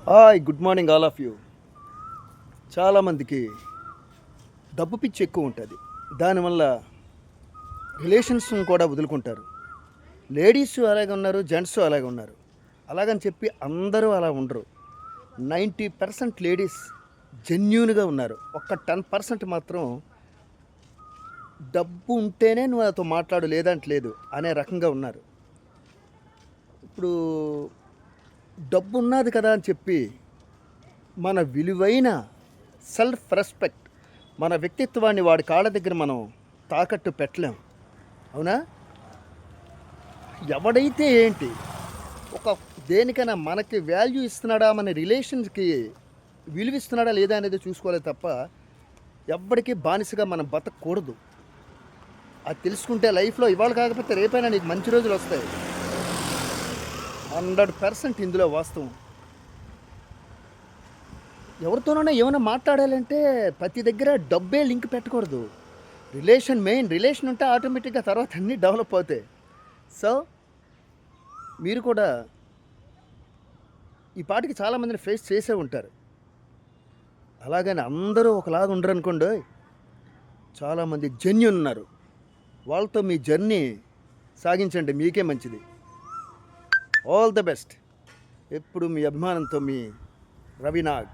Hi good morning all of you. చాలామందికి డబ్బు పిచ్చి ఎక్కువ ఉంటుంది. దానివల్ల రిలేషన్స్ కూడా వదులుకుంటారు. లేడీస్ అలాగే ఉన్నారు, జెంట్స్ అలాగే ఉన్నారు. అలాగని చెప్పి అందరూ అలా ఉండరు. 90% లేడీస్ జెన్యూన్గా ఉన్నారు. ఒక్క 10% మాత్రం డబ్బు ఉంటేనే నువ్వు నాతో మాట్లాడు, లేదంటే లేదు అనే రకంగా ఉన్నారు. ఇప్పుడు డబ్బు ఉన్నది కదా అని చెప్పి మన విలువైన సెల్ఫ్ రెస్పెక్ట్, మన వ్యక్తిత్వాన్ని వాడి కాళ్ళ దగ్గర మనం తాకట్టు పెట్టలేం. అవునా? ఎవడైతే ఏంటి, ఒక దేనికైనా మనకి వాల్యూ ఇస్తున్నాడా, మన రిలేషన్స్కి విలువ ఇస్తున్నాడా లేదా అనేది చూసుకోవాలి తప్ప ఎవ్వడికి బానిసగా మనం బతకూడదు. అది తెలుసుకుంటే లైఫ్లో ఇవాళ కాకపోతే రేపైనా నీకు మంచి రోజులు వస్తాయి. 100% ఇందులో వాస్తవం. ఎవరితోనైనా ఏమైనా మాట్లాడాలంటే ప్రతి దగ్గర డబ్బే లింక్ పెట్టకూడదు. రిలేషన్ ఉంటే ఆటోమేటిక్గా తర్వాత అన్నీ డెవలప్ అవుతాయి. సో మీరు కూడా ఈ పాటికి చాలామందిని ఫేస్ చేసే ఉంటారు. అలాగని అందరూ ఒకలాగా ఉండరు అనుకోండి. చాలామంది జెన్యూన్ ఉన్నారు. వాళ్ళతో మీ జర్నీ సాగించండి, మీకే మంచిది. All the best. ఎప్పుడు మీ అభిమానంతో మీ రవినాగ్.